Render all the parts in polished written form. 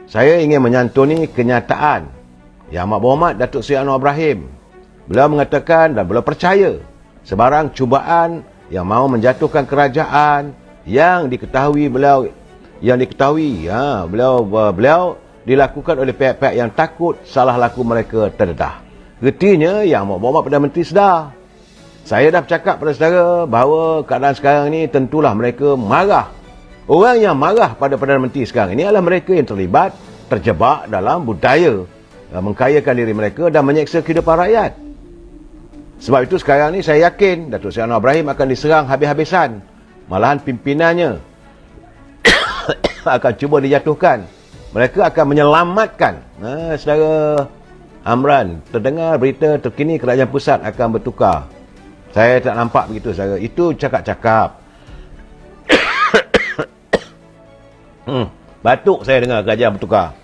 saya ingin menyantuni kenyataan Yang Amat Berhormat Datuk Seri Anwar Ibrahim. Beliau mengatakan dan beliau percaya sebarang cubaan yang mahu menjatuhkan kerajaan yang diketahui beliau dilakukan oleh pihak-pihak yang takut salah laku mereka terdedah. Artinya Yang Amat Berhormat Perdana Menteri sedar. Saya dah bercakap pada saudara bahawa keadaan sekarang ni tentulah mereka marah. Orang yang marah pada Perdana Menteri sekarang ini adalah mereka yang terjebak dalam budaya mengkayakan diri mereka dan menyeksa kehidupan rakyat. Sebab itu sekarang ni saya yakin Datuk Seri Anwar Ibrahim akan diserang habis-habisan. Malahan pimpinannya akan cuba dijatuhkan. Mereka akan menyelamatkan. Saudara Amran, terdengar berita terkini kerajaan pusat akan bertukar. Saya tak nampak begitu saudara. Itu cakap-cakap. Batuk saya dengar kerajaan bertukar.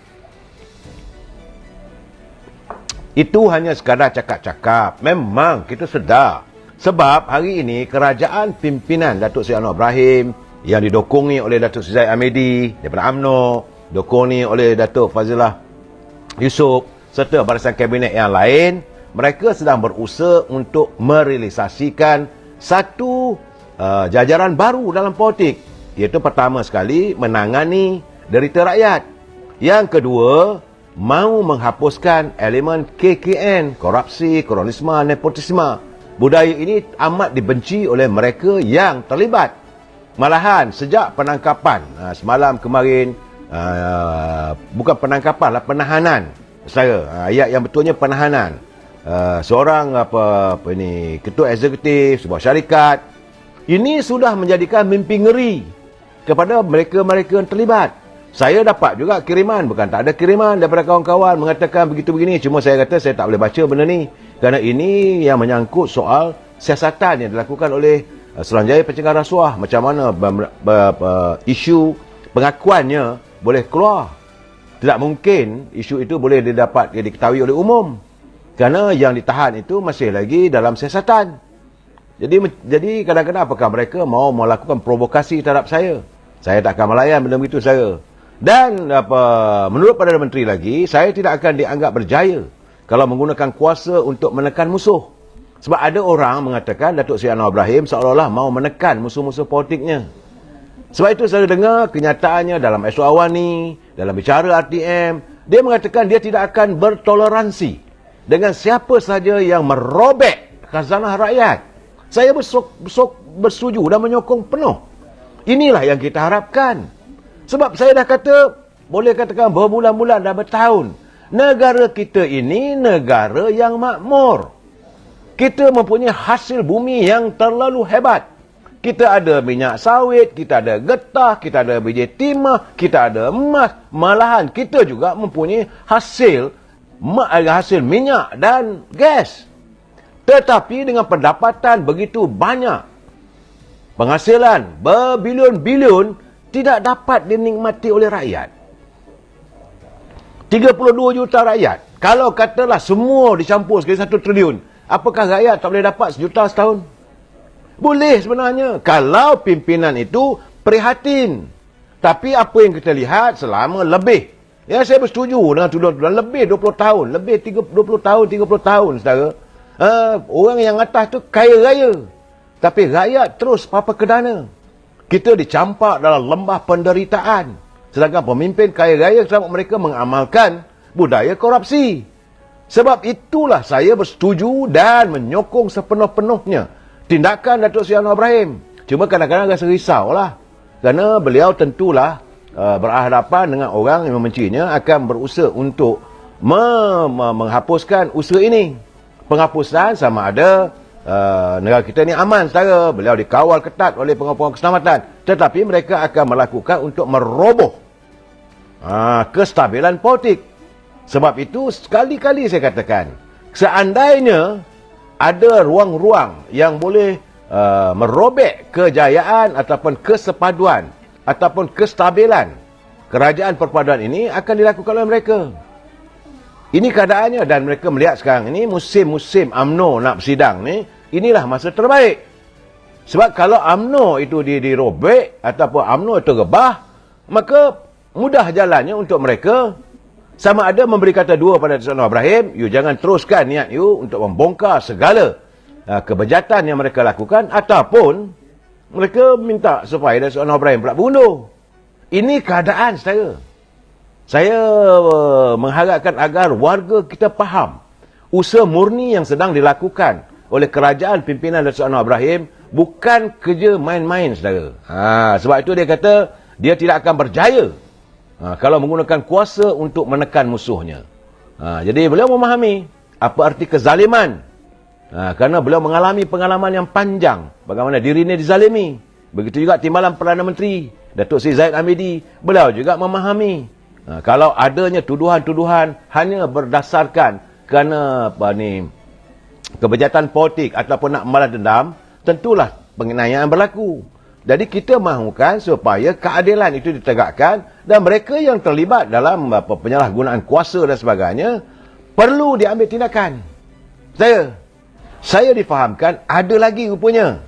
Itu hanya sekadar cakap-cakap. Memang kita sedar. Sebab hari ini kerajaan pimpinan Datuk Seri Anwar Ibrahim yang didokongi oleh Datuk Seri Zahid Hamidi daripada UMNO, didokongi oleh Datuk Fazilah Yusof serta barisan kabinet yang lain, mereka sedang berusaha untuk merealisasikan satu jajaran baru dalam politik, iaitu pertama sekali menangani derita rakyat. Yang kedua, mahu menghapuskan elemen KKN, korupsi, kronisme, nepotisme. Budaya ini amat dibenci oleh mereka yang terlibat. Malahan sejak penangkapan semalam kemarin, bukan penangkapan lah, penahanan. Ayat yang betulnya penahanan seorang ketua eksekutif sebuah syarikat. Ini sudah menjadikan mimpi ngeri kepada mereka-mereka yang terlibat. Saya dapat juga kiriman, bukan tak ada kiriman daripada kawan-kawan mengatakan begitu begini. Cuma saya kata saya tak boleh baca benda ni, kerana ini yang menyangkut soal siasatan yang dilakukan oleh Suruhanjaya Pencegahan Rasuah. Macam mana isu pengakuannya boleh keluar. Tidak mungkin isu itu boleh diketahui oleh umum, kerana yang ditahan itu masih lagi dalam siasatan. Jadi kadang-kadang apakah mereka mahu melakukan provokasi terhadap saya? Saya tak akan melayan benda begitu saya. Dan menurut Perdana Menteri lagi, saya tidak akan dianggap berjaya kalau menggunakan kuasa untuk menekan musuh. Sebab ada orang mengatakan Datuk Seri Anwar Ibrahim seolah-olah mahu menekan musuh-musuh politiknya. Sebab itu saya dengar kenyataannya dalam Esok Awani, dalam bicara RTM, dia mengatakan dia tidak akan bertoleransi dengan siapa saja yang merobek khazanah rakyat. Saya bersetuju dan menyokong penuh. Inilah yang kita harapkan. Sebab saya dah kata, boleh katakan berbulan-bulan dan bertahun, negara kita ini negara yang makmur. Kita mempunyai hasil bumi yang terlalu hebat. Kita ada minyak sawit, kita ada getah, kita ada biji timah, kita ada emas. Malahan kita juga mempunyai hasil minyak dan gas. Tetapi dengan pendapatan begitu banyak, penghasilan berbilion-bilion tidak dapat dinikmati oleh rakyat. 32 juta rakyat. Kalau katalah semua dicampur sekali 1 triliun, apakah rakyat tak boleh dapat 1 juta setahun? Boleh sebenarnya, kalau pimpinan itu prihatin. Tapi apa yang kita lihat selama lebih, ya saya bersetuju dengan tuduhan lebih 20 tahun, lebih 20 tahun, 30 tahun, saudara. Orang yang atas tu kaya raya, tapi rakyat terus papa kedana. Kita dicampak dalam lembah penderitaan, sedangkan pemimpin kaya raya sebab mereka mengamalkan budaya korupsi. Sebab itulah saya bersetuju dan menyokong sepenuh-penuhnya tindakan Datuk Seri Anwar Ibrahim. Cuma kadang-kadang rasa risau lah, kerana beliau tentulah berhadapan dengan orang yang membencinya, akan berusaha untuk menghapuskan usaha ini. Penghapusan sama ada negara kita ni aman, saudara. Beliau dikawal ketat oleh pengawasan keselamatan. Tetapi mereka akan melakukan untuk meroboh kestabilan politik. Sebab itu sekali-kali saya katakan, seandainya ada ruang-ruang yang boleh merobek kejayaan ataupun kesepaduan ataupun kestabilan kerajaan perpaduan ini, akan dilakukan oleh mereka. Ini keadaannya, dan mereka melihat sekarang ini musim-musim UMNO nak bersidang ni, inilah masa terbaik. Sebab kalau UMNO itu dirobek ataupun UMNO itu rebah, maka mudah jalannya untuk mereka. Sama ada memberi kata dua pada Datuk Seri Anwar Ibrahim, you jangan teruskan niat you untuk membongkar segala kebejatan yang mereka lakukan, ataupun mereka minta supaya Datuk Seri Anwar Ibrahim pula berundur. Ini keadaan saya. Saya mengharapkan agar warga kita faham usaha murni yang sedang dilakukan oleh kerajaan pimpinan Datuk Seri Anwar Ibrahim bukan kerja main-main, saudara. Sebab itu dia kata dia tidak akan berjaya kalau menggunakan kuasa untuk menekan musuhnya. Jadi beliau memahami apa arti kezaliman. Kerana beliau mengalami pengalaman yang panjang bagaimana dirinya dizalimi. Begitu juga Timbalan Perdana Menteri Datuk Seri Zahid Hamidi, beliau juga memahami kalau adanya tuduhan-tuduhan hanya berdasarkan kerana kebejatan politik ataupun nak membalas dendam, tentulah penganiayaan berlaku. Jadi kita mahukan supaya keadilan itu ditegakkan dan mereka yang terlibat dalam penyalahgunaan kuasa dan sebagainya perlu diambil tindakan. Saya difahamkan ada lagi rupanya.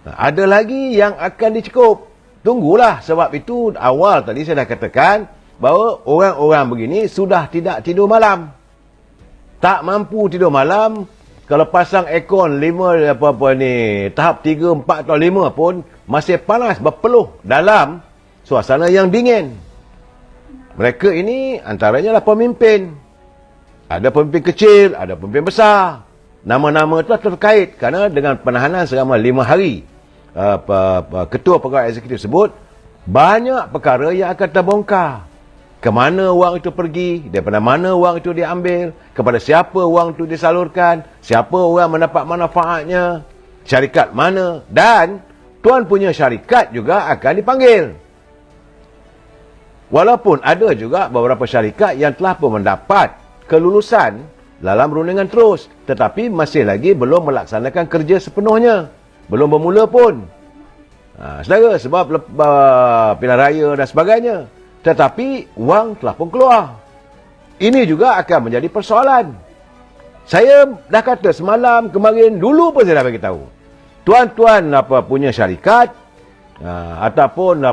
Ada lagi yang akan dicekup. Tunggulah, sebab itu awal tadi saya dah katakan bahawa orang-orang begini sudah tidak tidur malam. Tak mampu tidur malam. Kalau pasang aircon 5 tahap 3, 4 atau 5 pun masih panas berpeluh dalam suasana yang dingin. Mereka ini antaranya lah pemimpin. Ada pemimpin kecil, ada pemimpin besar. Nama-nama itu terkait kerana dengan penahanan selama 5 hari ketua pegawai eksekutif sebut, banyak perkara yang akan terbongkar. Ke mana wang itu pergi, daripada mana wang itu diambil, kepada siapa wang itu disalurkan, siapa orang mendapat manfaatnya, syarikat mana, dan tuan punya syarikat juga akan dipanggil. Walaupun ada juga beberapa syarikat yang telah pun mendapat kelulusan dalam rundingan terus, tetapi masih lagi belum melaksanakan kerja sepenuhnya. Belum bermula pun. Saudara, sebab pilihan raya dan sebagainya. Tetapi wang telah pun keluar. Ini juga akan menjadi persoalan. Saya dah kata semalam, kemarin, dulu pun saya dah beritahu. Tuan-tuan punya syarikat ataupun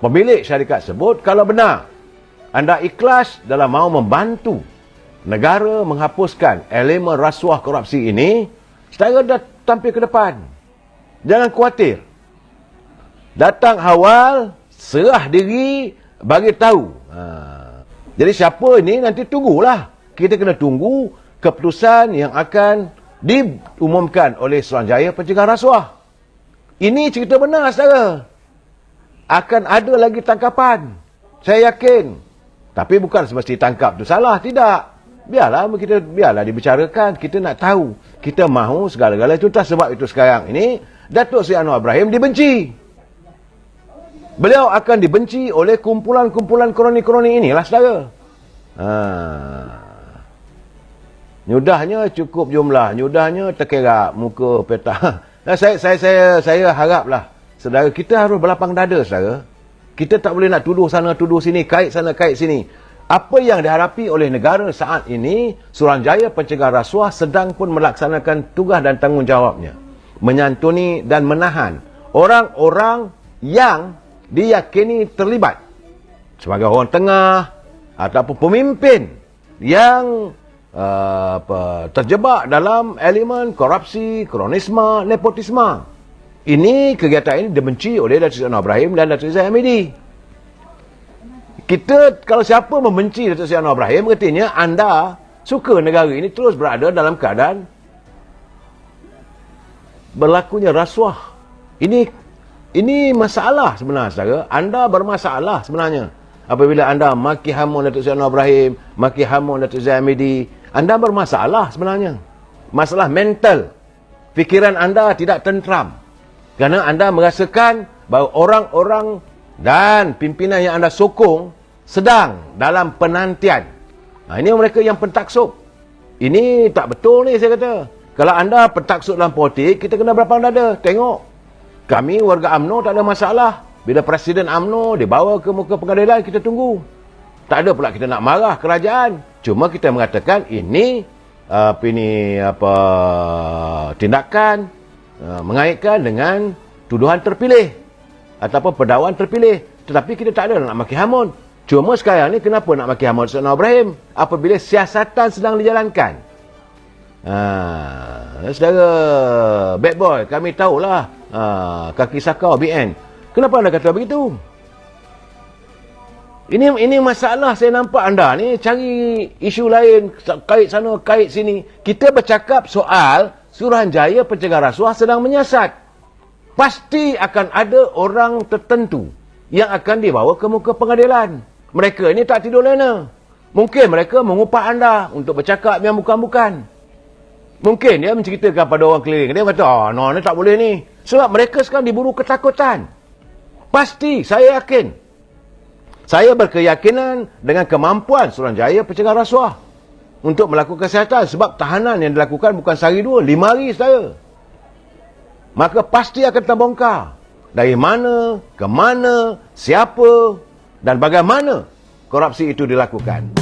pemilik syarikat sebut, kalau benar anda ikhlas dalam mahu membantu negara menghapuskan elemen rasuah korupsi ini, saya dah tampil ke depan. Jangan khawatir. Datang awal, serah diri, bagi tahu. Jadi siapa ini nanti tunggulah. Kita kena tunggu keputusan yang akan diumumkan oleh Suruhanjaya Pencegahan Rasuah. Ini cerita benar, saudara. Akan ada lagi tangkapan. Saya yakin. Tapi bukan semesti tangkap itu salah, tidak. Biarlah dibicarakan. Kita nak tahu. Kita mahu segala-galanya tuntas. Sebab itu sekarang ini Datuk Seri Anwar Ibrahim dibenci. Beliau akan dibenci oleh kumpulan-kumpulan kroni-kroni inilah, saudara. Nyudahnya cukup jumlah. Nyudahnya terkerak muka peta. Saya haraplah, saudara, kita harus berlapang dada, saudara. Kita tak boleh nak tuduh sana, tuduh sini, kait sana, kait sini. Apa yang dihadapi oleh negara saat ini, Suruhanjaya Pencegahan Rasuah sedang pun melaksanakan tugas dan tanggungjawabnya. Menyantuni dan menahan orang-orang yang diyakini terlibat sebagai orang tengah ataupun pemimpin yang terjebak dalam elemen korupsi, kronisme, nepotisme. Ini kegiatan ini dibenci oleh Datuk Seri Anwar Ibrahim dan Datuk Seri Zahid Hamidi. Kita, kalau siapa membenci Datuk Seri Anwar Ibrahim, artinya anda suka negara ini terus berada dalam keadaan berlakunya rasuah. Ini masalah sebenarnya, saudara. Anda bermasalah sebenarnya. Apabila anda maki hamun Datuk Seri Anwar Ibrahim, maki hamun Datuk Zahid Hamidi, anda bermasalah sebenarnya. Masalah mental. Fikiran anda tidak tentram. Kerana anda merasakan bahawa orang-orang dan pimpinan yang anda sokong sedang dalam penantian. Ini mereka yang pentaksub. Ini tak betul ni, saya kata. Kalau anda pentaksub dalam politik, kita kena berlapang dada. Tengok. Kami warga UMNO tak ada masalah. Bila Presiden UMNO dibawa ke muka pengadilan, kita tunggu. Tak ada pula kita nak marah kerajaan. Cuma kita mengatakan ini tindakan mengaitkan dengan tuduhan terpilih ataupun pendakwan terpilih. Tetapi kita tak ada nak maki hamun. Cuma sekarang ni kenapa nak maki hamun Sayyidina Ibrahim? Apabila siasatan sedang dijalankan. Saudara bad boy, kami tahulah kaki sakau BN. Kenapa anda kata begitu? Ini masalah saya nampak anda ni cari isu lain, kait sana, kait sini. Kita bercakap soal Suruhanjaya Pencegah Rasuah sedang menyiasat. Pasti akan ada orang tertentu yang akan dibawa ke muka pengadilan. Mereka ini tak tidur lena. Mungkin mereka mengupah anda untuk bercakap yang bukan-bukan. Mungkin dia menceritakan pada orang keliling. Dia kata, no, ni tak boleh ni. Sebab mereka sekarang diburu ketakutan. Pasti, saya yakin. Saya berkeyakinan dengan kemampuan Suruhanjaya Pencegah Rasuah untuk melakukan siasatan. Sebab tahanan yang dilakukan bukan sehari dua, 5 hari saya. Maka pasti akan terbongkar. Dari mana, ke mana, siapa dan bagaimana korupsi itu dilakukan.